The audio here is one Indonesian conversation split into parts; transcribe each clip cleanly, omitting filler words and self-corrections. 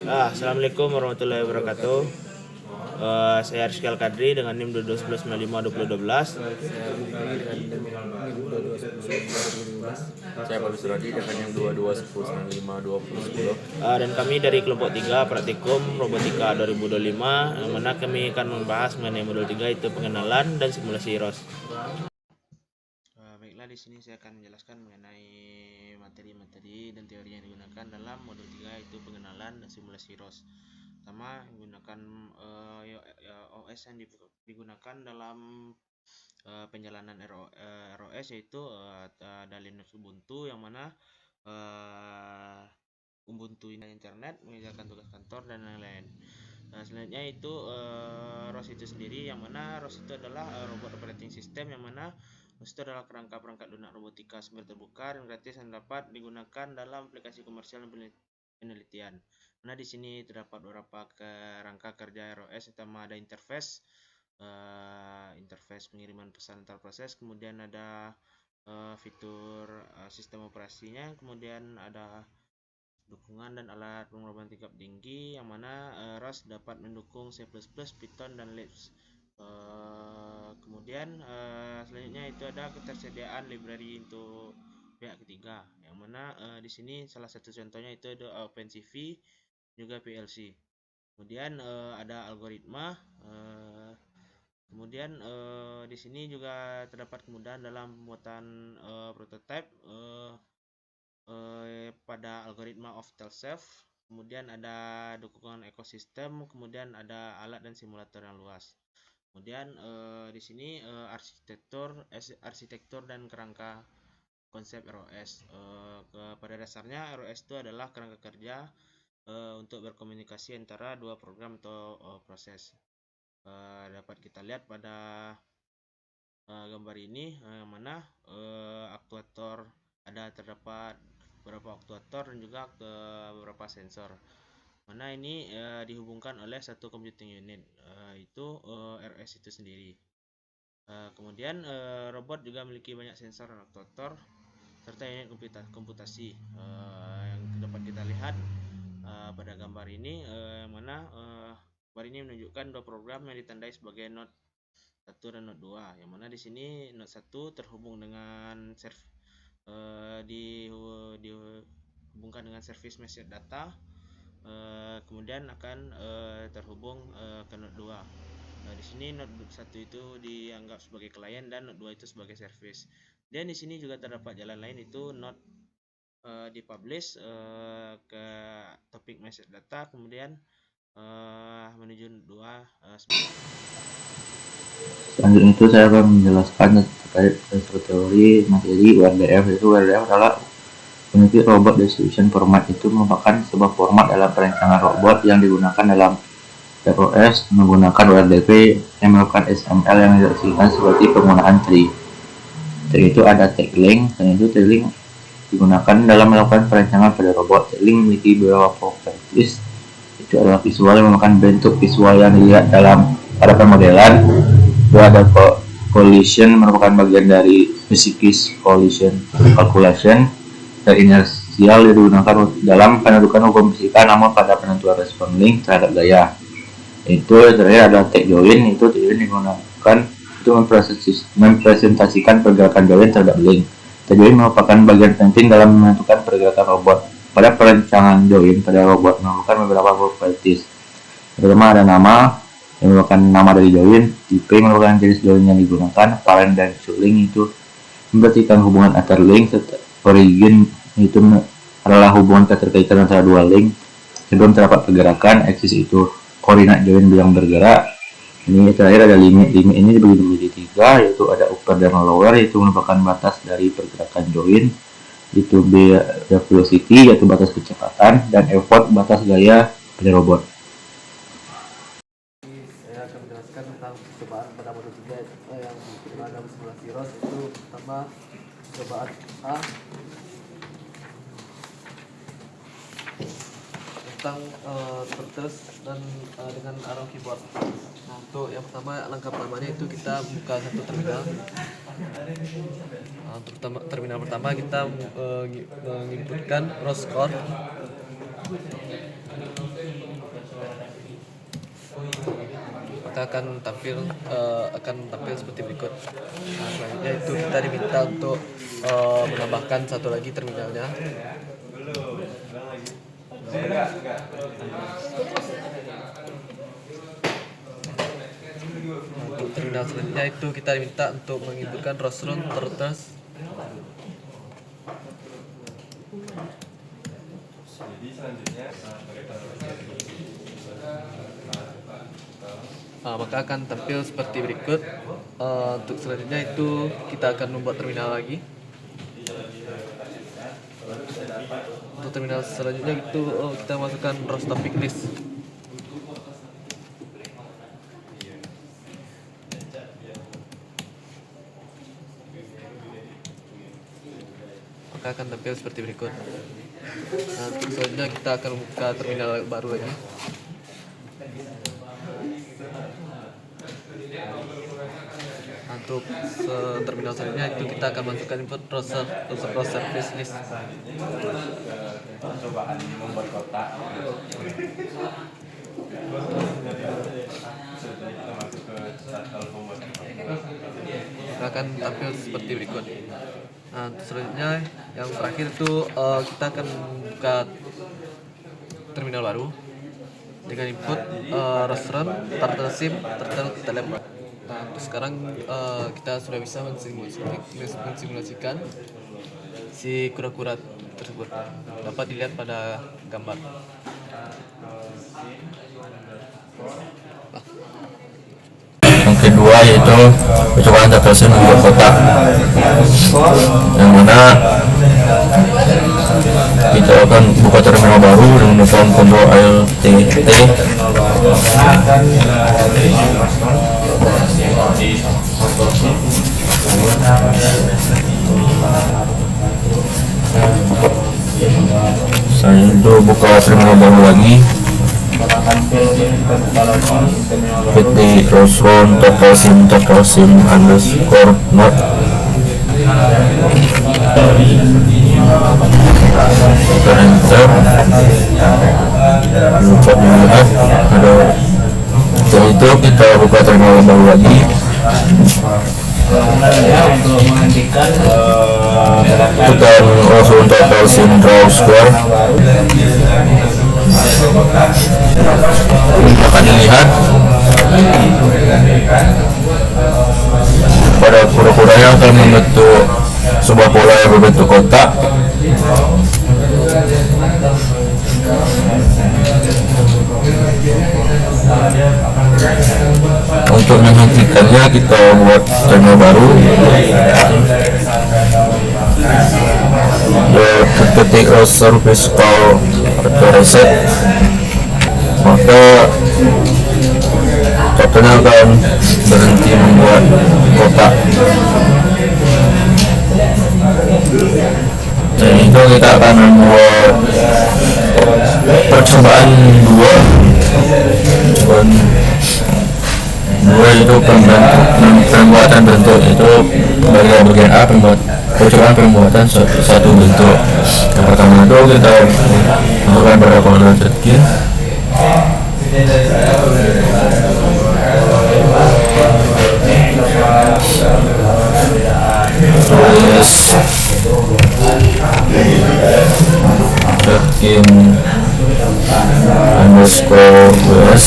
Assalamualaikum warahmatullahi wabarakatuh. Saya Rizky Al-Kadri dengan NIM 2211952012. Saya Bagus Rodi dengan yang 2210952010. Dan kami dari kelompok 3 Praktikum Robotika 2025, yang mana kami akan membahas mengenai modul 3, itu pengenalan dan simulasi ROS. Baiklah, di sini saya akan menjelaskan mengenai materi-materi dan teori yang digunakan dalam modul 3, itu pengenalan dan simulasi ROS. Pertama, menggunakan OS yang digunakan dalam penjalanan ROS, yaitu ada Linux Ubuntu, yang mana Ubuntu internet, mengerjakan tugas kantor dan lain-lain. Selanjutnya itu ROS itu sendiri, yang mana ROS itu adalah robot operating system, yang mana ROS itu adalah kerangka perangkat lunak robotika sumber terbuka dan gratis yang dapat digunakan dalam aplikasi komersial dan penelitian. Nah, di sini terdapat beberapa kerangka kerja ROS. Pertama ada interface pengiriman pesan antar proses, kemudian ada fitur sistem operasinya, kemudian ada dukungan dan alat pemrograman tingkat tinggi, yang mana ROS dapat mendukung C++, Python, dan Lisp. Kemudian selanjutnya itu ada ketersediaan library untuk pihak ketiga, yang mana di sini salah satu contohnya itu ada OpenCV, juga PLC. Kemudian ada algoritma. Kemudian di sini juga terdapat kemudahan dalam pembuatan prototipe pada algoritma off-the-shelf. Kemudian ada dukungan ekosistem, kemudian ada alat dan simulator yang luas. Kemudian di sini arsitektur dan kerangka konsep ROS. Pada dasarnya ROS itu adalah kerangka kerja untuk berkomunikasi antara dua program atau proses. Dapat kita lihat pada gambar ini, yang mana aktuator, terdapat beberapa aktuator dan juga beberapa sensor, mana ini dihubungkan oleh satu computing unit, itu RS itu sendiri. Kemudian robot juga memiliki banyak sensor dan aktuator serta unit komputasi yang dapat kita lihat pada gambar ini, yang mana gambar ini menunjukkan dua program yang ditandai sebagai node 1 dan node 2, yang mana di sini node 1 terhubung dengan dihubungkan dengan service message data, kemudian akan terhubung ke node 2. Di sini node 1 itu dianggap sebagai klien dan node 2 itu sebagai service. Dan di sini juga terdapat jalan lain, itu node dipublish ke topik message data, kemudian menuju node 2 Selanjutnya itu saya akan menjelaskan terkait teori materi WRDF. Itu WRDF adalah Unit Robot Description Format. Itu merupakan sebuah format dalam perancangan robot yang digunakan dalam ROS menggunakan WRDP yang merupakan XML yang dihasilkan seperti penggunaan tree. Tree itu ada tag link, dan itu tag link digunakan dalam melakukan perancangan pada robot. Tag link memiliki beberapa properties. Itu adalah visual yang merupakan bentuk visual yang dilihat pada pemodelan. Ada collision merupakan bagian dari psikis collision calculation, dan inersial digunakan dalam penentukan hukum fisika namun pada penentuan respon link terhadap gaya. Itu terakhir ada tag join. Itu tag join digunakan untuk mempresentasikan pergerakan join terhadap link. Tag join merupakan bagian penting dalam menentukan pergerakan robot. Pada perancangan join pada robot merupakan beberapa properties. Pertama ada nama yang merupakan nama dari join, tipe merupakan jenis join yang digunakan, parent dan link itu memperhatikan hubungan antar link, serta origin itu adalah hubungan keterkaitan antara dua link sebelum terdapat pergerakan. Axis itu koordinat join yang bergerak. Ini terakhir ada limit. Limit ini dibagi menjadi 3, yaitu ada upper dan lower, yaitu merupakan batas dari pergerakan join. Itu B velocity, yaitu batas kecepatan, dan effort, batas gaya pada robot. Saya akan menjelaskan tentang percobaan pada modul 3 yang berkaitan dengan simulasi ROS. Itu pertama percobaan A tentang terus dan dengan arrow keyboard. Nah, untuk yang pertama, langkah pertamanya itu kita buka satu terminal. Untuk terminal pertama kita menginputkan ROS code. maka akan tampil seperti berikut. Nah, selanjutnya itu kita diminta untuk menambahkan satu lagi terminalnya. Untuk terminal selanjutnya itu kita diminta untuk menginputkan Rosron Terus. Maka akan tampil seperti berikut. Untuk selanjutnya itu kita akan membuat terminal lagi. Untuk terminal selanjutnya itu kita masukkan ROS topic list. Maka akan tampil seperti berikut. Nah, untuk selanjutnya kita akan buka terminal baru lagi. Untuk terminal selanjutnya itu kita akan masukkan input browser service list. Percobaan membuat kotak. Kita masuk ke start pembuatan kotak. Akan tampil seperti berikut. Nah, selanjutnya yang terakhir itu kita akan buka terminal baru dengan input restaurant, turtle sim, turtle telep. Nah, sekarang kita sudah bisa mensimulasikan si kura-kura tersebut. Dapat dilihat pada gambar. Yang kedua yaitu percobaan turtle sim membuat kotak, yang mana kita akan buka terminal baru dengan menggunakan Ctrl Alt T. Saya itu buka terminal baru lagi, PT Rosron Total Sim underscore not. Kita enter, lupa dilihat ada. Setelah itu kita buka terminal baru lagi. Tekan Rosron Total Sim Draw Square. Akan dilihat pada kura-kuranya akan membentuk sebuah pola yang berbentuk kotak. Untuk menghentikannya kita buat terminal baru. Ketik service call atau reset, maka totalnya akan berhenti membuat kotak. Dan itu kita akan membuat percobaan dua itu pembuatan bentuk itu bagian A, percobaan pembuatan satu bentuk. Yang pertama itu kita masukkan pada folder setkin. Tulis setkin underscore ws,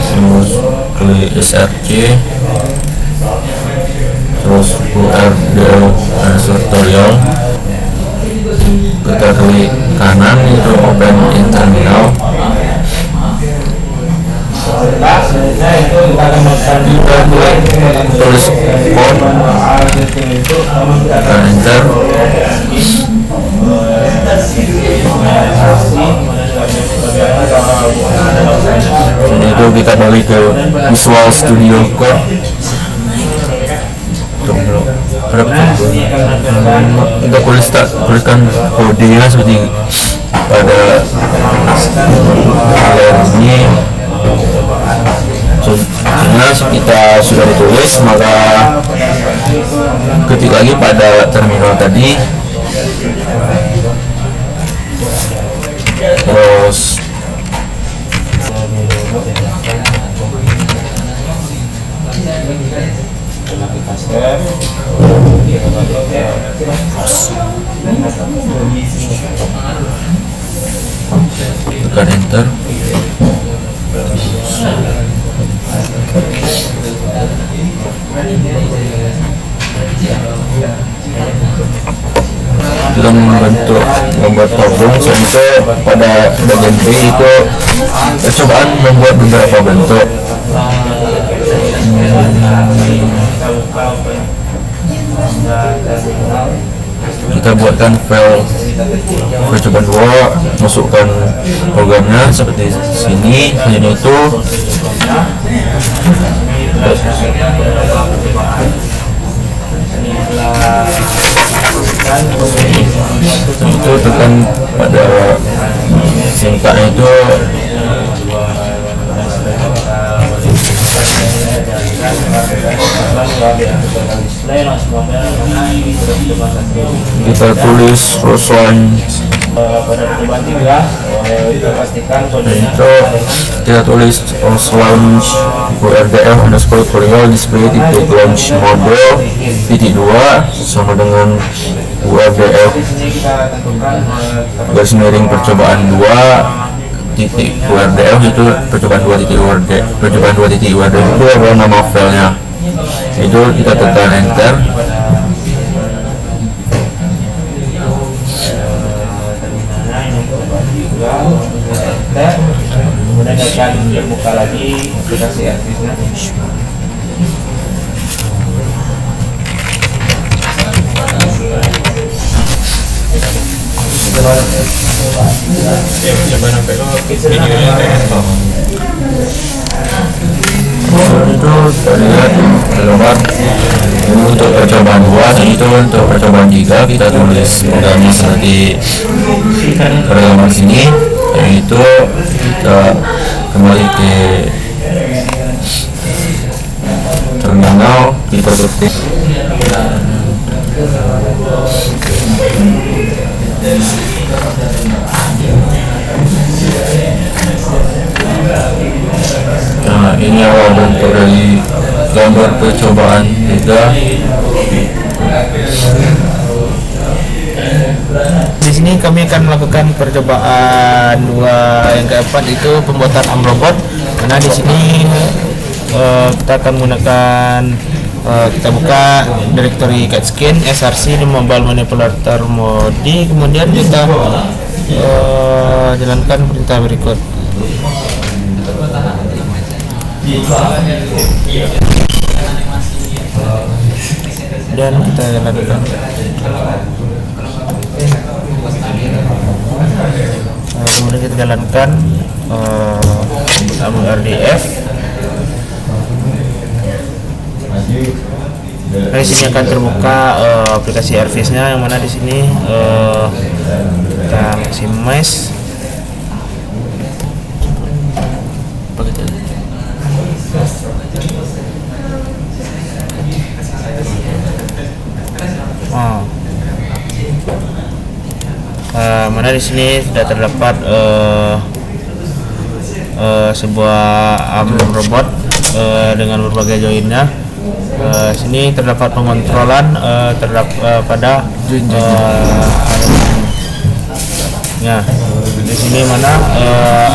terus klik src, terus url tutorial, kita klik kanan itu open in terminal. Kita klik tulis code, kita enter. Jadi itu kita balik ke Visual Studio Code. Kita tuliskan kodenya seperti pada ini. Setelah kita sudah ditulis, maka ketik lagi pada terminal tadi, terus tekan enter. Dalam bentuk membuat tabung, sensor pada bagian kiri itu percobaan membuat beberapa bentuk. Kita buatkan file percobaan 2, masukkan programnya seperti sini, ini itu. Itu tekan pada singkatnya itu kita tulis Roswan itu kita tulis launch URDF underscore tutorial display titik launch model titik 2 sama dengan URDF garis miring percobaan 2 titik URDF itu percobaan 2 titik URDF percobaan 2 titik URDF itu adalah nama filenya. Itu kita tekan enter. Kemudian akan buka lagi aplikasi Arvisnya. Itu terlihat terlewat. Untuk percobaan 2 dan itu untuk percobaan 3 kita tulis programnya seperti pada gambar sini, yaitu kita kembali ke terminal, kita ketik nah ini awal bentuk dari gambar percobaan 3. Di sini kami akan melakukan percobaan 2 yang keempat, itu pembuatan arm robot. Karena di sini kita akan menggunakan kita buka directory CAD-Scan SRC di Mobile Manipulator Modi, kemudian kita jalankan perintah berikut. Dan kita jalankan. Kemudian kita jalankan RDF. Nah, di sini akan terbuka aplikasi Arvisnya, yang mana di sini kita maximize. Mana di sini sudah terdapat sebuah arm robot dengan berbagai joinnya. Sini terdapat pengontrolan terdapat pada ya. Di sini mana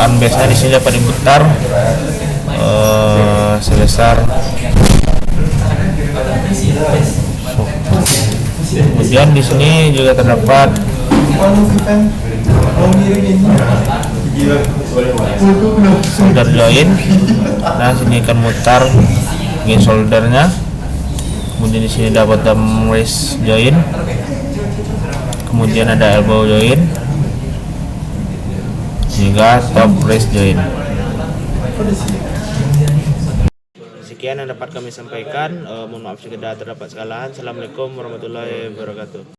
arm base-nya di sini dapat diputar sebesar. Kemudian di sini juga terdapat solder join. Nah, sini akan mutar gain soldernya. Kemudian di sini dapat thumb raise join. Kemudian ada elbow join. Hingga top raise join. Sekian yang dapat kami sampaikan. Mohon maaf jika terdapat kesalahan. Assalamualaikum warahmatullahi wabarakatuh.